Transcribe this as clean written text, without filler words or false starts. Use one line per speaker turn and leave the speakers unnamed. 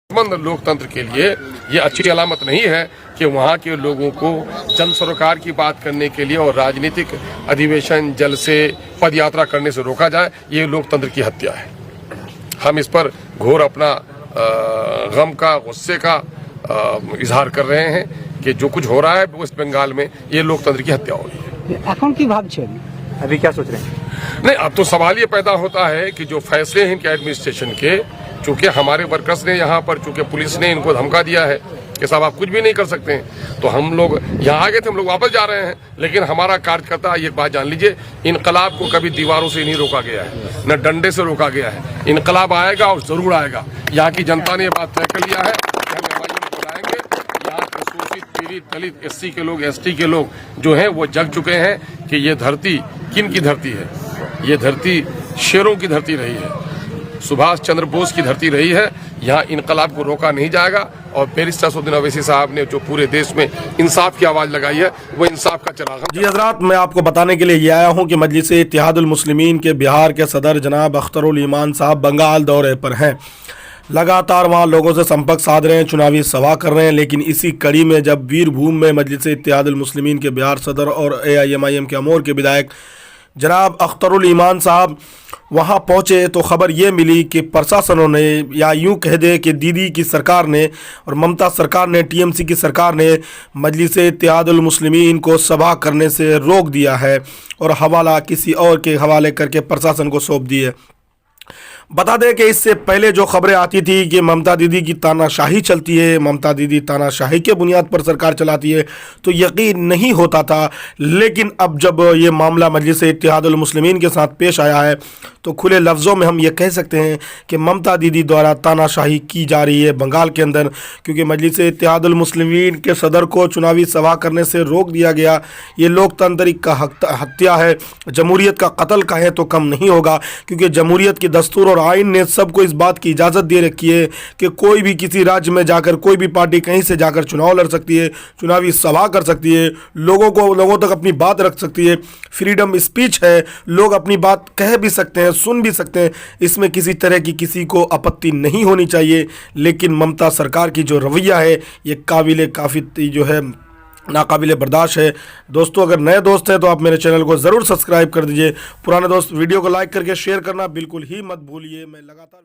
लोकतंत्र के लिए ये अच्छी अलामत नहीं है कि वहाँ के लोगों को जन सरोकार की बात करने के लिए और राजनीतिक अधिवेशन जलसे पदयात्रा करने से रोका जाए। ये लोकतंत्र की हत्या है। हम इस पर घोर अपना गम का, गुस्से का इजहार कर रहे हैं कि जो कुछ हो रहा है वेस्ट बंगाल में, ये लोकतंत्र की हत्या हो रही है।
अभी क्या सोच रहे हैं?
नहीं, अब तो सवाल ये पैदा होता है कि जो फैसले हैं इनके एडमिनिस्ट्रेशन के, चूंकि हमारे वर्कर्स ने यहाँ पर, चूंकि पुलिस ने इनको धमका दिया है कि साहब आप कुछ भी नहीं कर सकते हैं, तो हम लोग यहाँ आ गए थे, हम लोग वापस जा रहे हैं। लेकिन हमारा कार्यकर्ता, ये बात जान लीजिए, इनकलाब को कभी दीवारों से नहीं रोका गया है, न डंडे से रोका गया है। इनकलाब आएगा और जरूर आएगा। यहाँ की जनता ने ये बात तय कर लिया है कि हम एमआईएम को बुलाएंगे। यहाँ के शोषित, पीड़ित, दलित, एससी के लोग, एसटी के लोग जो हैं वो जग चुके हैं कि ये धरती किन की धरती है। ये धरती शेरों की धरती रही है, सुभाष चंद्र बोस की धरती रही है। यहाँ इनकलाब को रोका नहीं जाएगा। और बैरिस्टर असदुद्दीन ओवैसी साहब ने जो पूरे देश में इंसाफ की आवाज़ लगाई है, वो इंसाफ का चिराग।
जी हजरात, मैं आपको बताने के लिए ये आया हूँ कि मजलिस इत्तेहादुल मुस्लिमीन के बिहार के सदर जनाब अख्तरुल ईमान साहब बंगाल दौरे पर हैं। लगातार वहाँ लोगों से संपर्क साध रहे हैं, चुनावी सभा कर रहे हैं। लेकिन इसी कड़ी में जब वीरभूम में मजलिस इत्तेहादुल मुस्लिमीन के बिहार सदर और AIMIM के अमोर के विधायक जनाब अख्तरुल ईमान साहब वहाँ पहुँचे तो ख़बर ये मिली कि प्रशासनों ने, या यूँ कह दे कि दीदी की सरकार ने और ममता सरकार ने, TMC की सरकार ने मजलिस इत्तेहादुल मुस्लिमीन को सभा करने से रोक दिया है और हवाला किसी और के हवाले करके प्रशासन को सौंप दिए। बता दें कि इससे पहले जो खबरें आती थी कि ममता दीदी की तानाशाही चलती है, ममता दीदी तानाशाही के बुनियाद पर सरकार चलाती है, तो यकीन नहीं होता था। लेकिन अब जब ये मामला मजलिस इत्तेहादुल मुस्लिमीन के साथ पेश आया है तो खुले लफ्ज़ों में हम ये कह सकते हैं कि ममता दीदी द्वारा तानाशाही की जा रही है बंगाल के अंदर। क्योंकि मजलिस इत्तेहादुल मुस्लिमीन के सदर को चुनावी सभा करने से रोक दिया गया। ये लोकतांत्रिक का हत्या है, जमहूरियत का कत्ल कहें तो कम नहीं होगा। क्योंकि जमहूरियत की दस्तूर और आइन ने सबको इस बात की इजाज़त दे रखी है कि कोई भी किसी राज्य में जाकर, कोई भी पार्टी कहीं से जाकर चुनाव लड़ सकती है, चुनावी सभा कर सकती है, लोगों तक अपनी बात रख सकती है। फ्रीडम स्पीच है, लोग अपनी बात कह भी सकते हैं, सुन भी सकते हैं। इसमें किसी तरह की किसी को आपत्ति नहीं होनी चाहिए। लेकिन ममता सरकार की जो रवैया है ये काफ़ी जो है नाकाबिले बर्दाश्त है। दोस्तों, अगर नए दोस्त हैं तो आप मेरे चैनल को ज़रूर सब्सक्राइब कर दीजिए। पुराने दोस्त वीडियो को लाइक करके शेयर करना बिल्कुल ही मत भूलिए। मैं लगातार